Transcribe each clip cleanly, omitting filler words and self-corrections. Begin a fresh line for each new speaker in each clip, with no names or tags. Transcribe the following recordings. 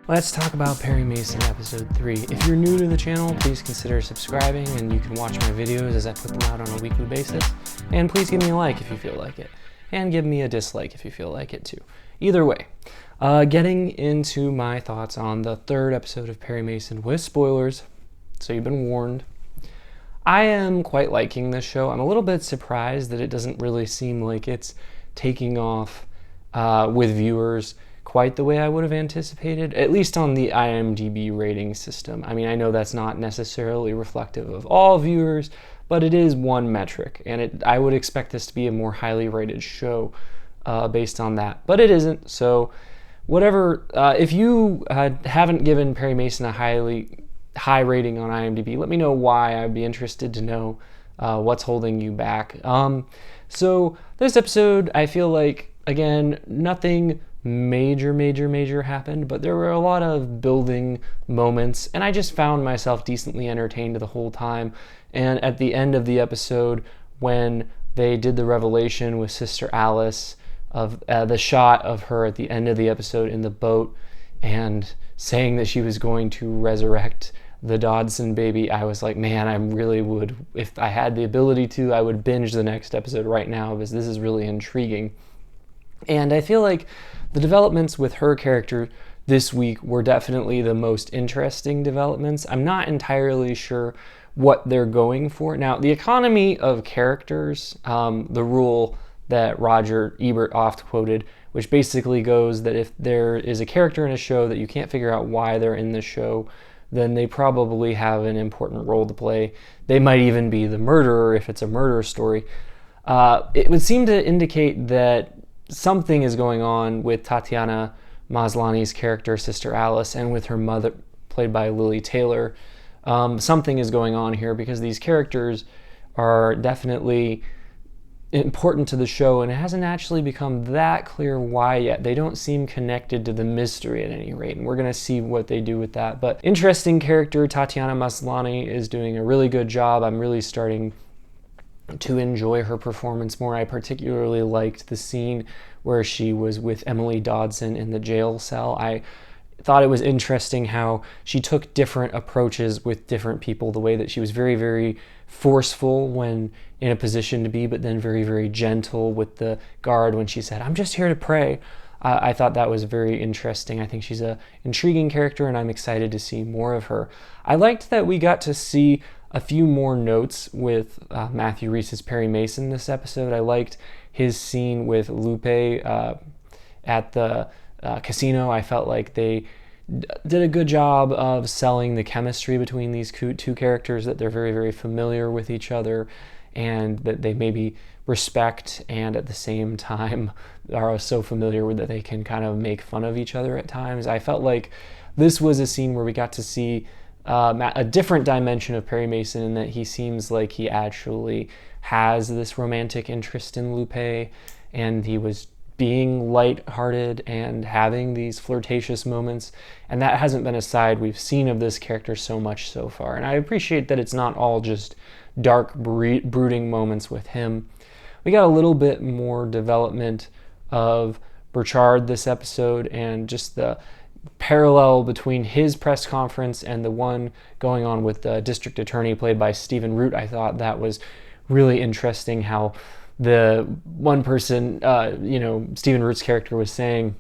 Let's talk about Perry Mason episode 3. If you're new to the channel, please consider subscribing and you can watch my videos as I put them out on a weekly basis. And please give me a like if you feel like it. And give me a dislike if you feel like it too. Either way, getting into my thoughts on the third episode of Perry Mason with spoilers, so you've been warned. I am quite liking this show. I'm a little bit surprised that it doesn't really seem like it's taking off with viewers quite the way I would have anticipated, at least on the IMDb rating system. I mean, I know that's not necessarily reflective of all viewers, but it is one metric, and I would expect this to be a more highly rated show based on that, but it isn't. So whatever, if you haven't given Perry Mason a high rating on IMDb, let me know why. I'd be interested to know what's holding you back. So this episode, I feel like, again, nothing major happened, but there were a lot of building moments, and I just found myself decently entertained the whole time. And at the end of the episode, when they did the revelation with Sister Alice, of the shot of her at the end of the episode in the boat and saying that she was going to resurrect the Dodson baby, I was like, man, I really would, if I had the ability to, I would binge the next episode right now, because this is really intriguing. And I feel like the developments with her character this week were definitely the most interesting developments. I'm not entirely sure what they're going for. Now, the economy of characters, the rule that Roger Ebert oft quoted, which basically goes that if there is a character in a show that you can't figure out why they're in the show, then they probably have an important role to play. They might even be the murderer if it's a murder story. It would seem to indicate that something is going on with Tatiana Maslany's character, Sister Alice, and with her mother, played by Lili Taylor. Something is going on here because these characters are definitely important to the show, and it hasn't actually become that clear why yet. They don't seem connected to the mystery at any rate, and we're going to see what they do with that. But interesting character. Tatiana Maslany is doing a really good job. I'm really starting to enjoy her performance more. I particularly liked the scene where she was with Emily Dodson in the jail cell. I thought it was interesting how she took different approaches with different people, the way that she was very forceful when in a position to be, but then very gentle with the guard when she said, "I'm just here to pray." I thought that was very interesting. I think she's an intriguing character, and I'm excited to see more of her. I liked that we got to see a few more notes with Matthew Rhys's Perry Mason this episode. I liked his scene with Lupe at the casino. I felt like they did a good job of selling the chemistry between these two characters, that they're very familiar with each other, and that they maybe respect and at the same time are so familiar with that they can kind of make fun of each other at times. I felt like this was a scene where we got to see a different dimension of Perry Mason, in that he seems like he actually has this romantic interest in Lupe, and he was being lighthearted and having these flirtatious moments, and that hasn't been a side we've seen of this character so much so far. And I appreciate that it's not all just dark, brooding moments with him. We got a little bit more development of Burchard this episode, and just the parallel between his press conference and the one going on with the district attorney played by Stephen Root. I thought that was really interesting, how the one person, Stephen Root's character was saying,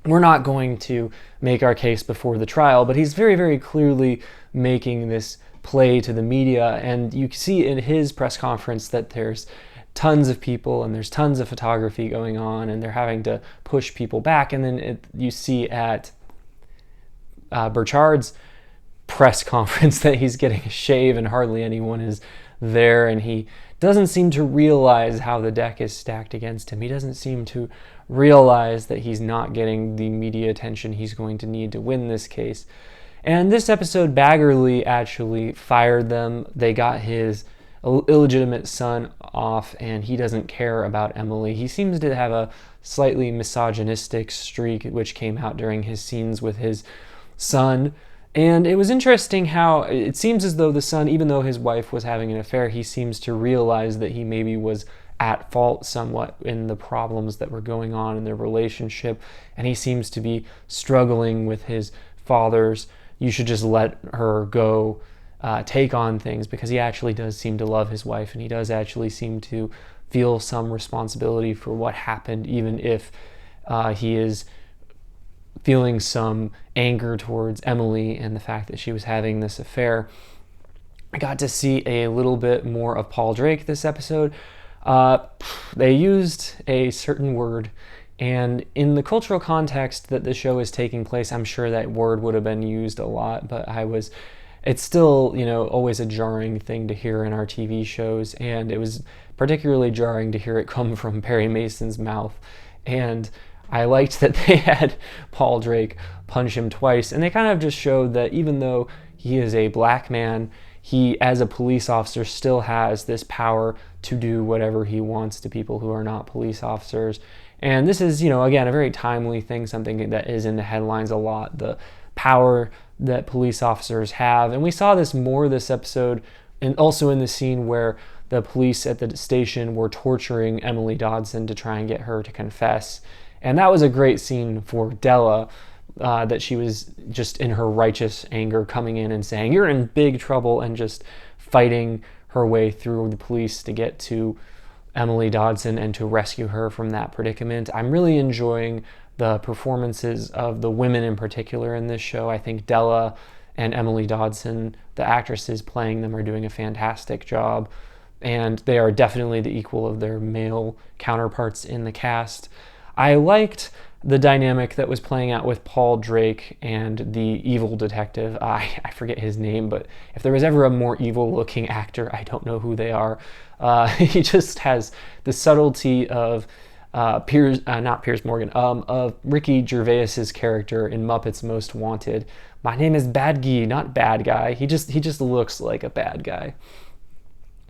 we're not going to make our case before the trial, but he's very clearly making this play to the media. And you see in his press conference that there's tons of people and there's tons of photography going on, and they're having to push people back. And then you see at Burchard's press conference that he's getting a shave and hardly anyone is there, and he doesn't seem to realize how the deck is stacked against him. He doesn't seem to realize that he's not getting the media attention he's going to need to win this case. And this episode, Baggerly actually fired them. They got his illegitimate son off, and he doesn't care about Emily. He seems to have a slightly misogynistic streak, which came out during his scenes with his son. And it was interesting how it seems as though the son, even though his wife was having an affair, he seems to realize that he maybe was at fault somewhat in the problems that were going on in their relationship, and he seems to be struggling with his father's "you should just let her go" take on things, because he actually does seem to love his wife, and he does actually seem to feel some responsibility for what happened, even if he is feeling some anger towards Emily and the fact that she was having this affair. I got to see a little bit more of Paul Drake this episode. They used a certain word, and in the cultural context that the show is taking place, I'm sure that word would have been used a lot, but it's still, always a jarring thing to hear in our TV shows, and it was particularly jarring to hear it come from Perry Mason's mouth. And I liked that they had Paul Drake punch him twice, and they kind of just showed that even though he is a black man, he, as a police officer, still has this power to do whatever he wants to people who are not police officers. And this is, again, a very timely thing, something that is in the headlines a lot, the power that police officers have. And we saw this more this episode, and also in the scene where the police at the station were torturing Emily Dodson to try and get her to confess. And that was a great scene for Della, that she was just in her righteous anger coming in and saying, "You're in big trouble," and just fighting her way through the police to get to Emily Dodson and to rescue her from that predicament. I'm really enjoying the performances of the women in particular in this show. I think Della and Emily Dodson, the actresses playing them, are doing a fantastic job, and they are definitely the equal of their male counterparts in the cast. I liked the dynamic that was playing out with Paul Drake and the evil detective. I forget his name, but if there was ever a more evil-looking actor, I don't know who they are. He just has the subtlety of of Ricky Gervais's character in Muppets Most Wanted. My name is Bad Guy, not Bad Guy. He just looks like a bad guy.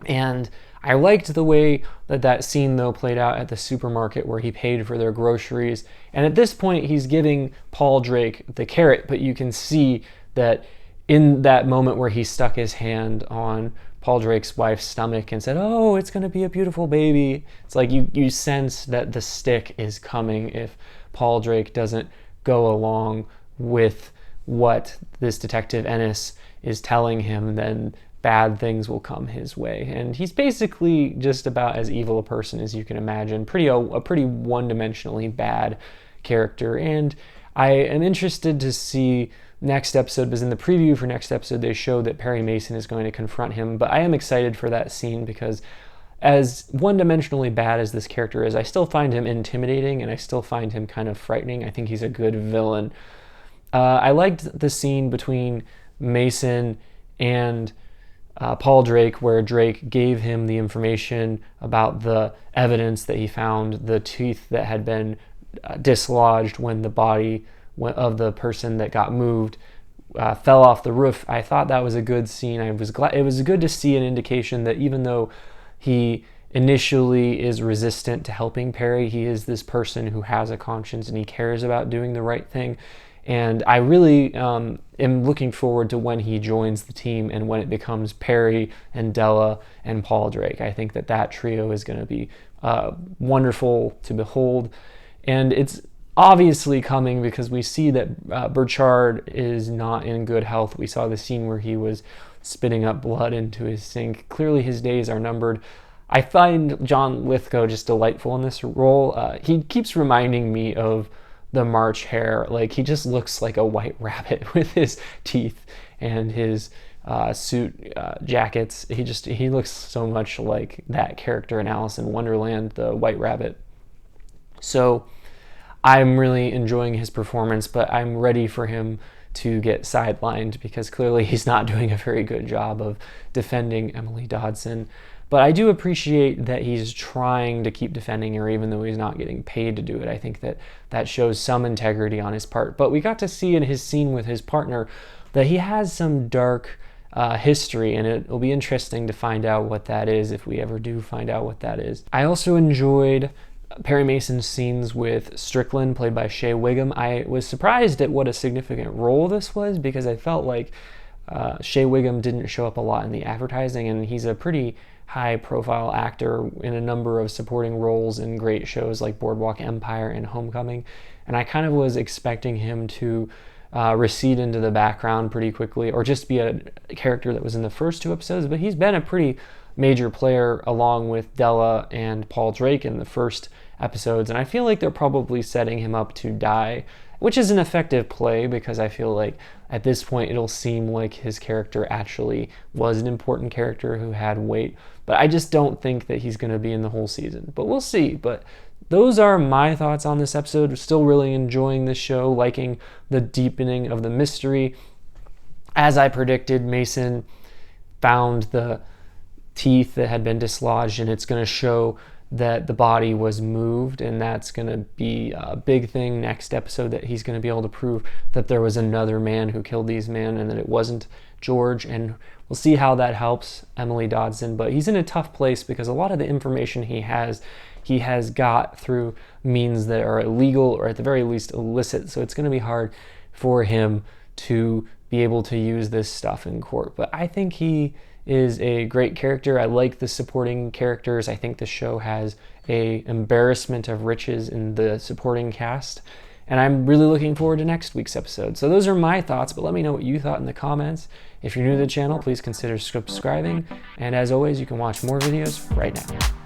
And I liked the way that scene, though, played out at the supermarket where he paid for their groceries. And at this point, he's giving Paul Drake the carrot, but you can see that in that moment where he stuck his hand on Paul Drake's wife's stomach and said, "Oh, it's going to be a beautiful baby," it's like you sense that the stick is coming if Paul Drake doesn't go along with what this Detective Ennis is telling him, then bad things will come his way. And he's basically just about as evil a person as you can imagine. A pretty one-dimensionally bad character. And I am interested to see next episode, because in the preview for next episode they show that Perry Mason is going to confront him. But I am excited for that scene, because as one-dimensionally bad as this character is, I still find him intimidating, and I still find him kind of frightening. I think he's a good villain. I liked the scene between Mason and Paul Drake, where Drake gave him the information about the evidence that he found, the teeth that had been dislodged when the body of the person that got moved fell off the roof. I thought that was a good scene. I was glad. It was good to see an indication that even though he initially is resistant to helping Perry, he is this person who has a conscience and he cares about doing the right thing. And I really am looking forward to when he joins the team and when it becomes Perry and Della and Paul Drake. I think that trio is going to be wonderful to behold. And it's obviously coming because we see that Burchard is not in good health. We saw the scene where he was spitting up blood into his sink. Clearly his days are numbered. I find John Lithgow just delightful in this role. He keeps reminding me of the March Hare. Like, he just looks like a white rabbit with his teeth and his suit jackets. He looks so much like that character in Alice in Wonderland, the White Rabbit. So I'm really enjoying his performance, but I'm ready for him to get sidelined because clearly he's not doing a very good job of defending Emily Dodson. But I do appreciate that he's trying to keep defending her even though he's not getting paid to do it. I think that shows some integrity on his part. But we got to see in his scene with his partner that he has some dark history, and it'll be interesting to find out what that is if we ever do find out what that is. I also enjoyed Perry Mason's scenes with Strickland, played by Shea Whigham. I was surprised at what a significant role this was because I felt like Shea Whigham didn't show up a lot in the advertising, and he's a pretty high profile actor in a number of supporting roles in great shows like Boardwalk Empire and Homecoming. And I kind of was expecting him to recede into the background pretty quickly, or just be a character that was in the first 2 episodes, but he's been a pretty major player along with Della and Paul Drake in the first episodes, and I feel like they're probably setting him up to die, which is an effective play because I feel like at this point it'll seem like his character actually was an important character who had weight, but I just don't think that he's going to be in the whole season, but we'll see. But those are my thoughts on this episode. Still really enjoying this show, liking the deepening of the mystery. As I predicted, Mason found the teeth that had been dislodged, and it's going to show that the body was moved, and that's going to be a big thing next episode, that he's going to be able to prove that there was another man who killed these men and that it wasn't George, and we'll see how that helps Emily Dodson. But he's in a tough place because a lot of the information he has got through means that are illegal, or at the very least illicit, so it's going to be hard for him to be able to use this stuff in court. But I think he is a great character. I like the supporting characters. I think the show has a embarrassment of riches in the supporting cast, and I'm really looking forward to next week's episode. So those are my thoughts, but let me know what you thought in the comments. If you're new to the channel, please consider subscribing, and as always, you can watch more videos right now.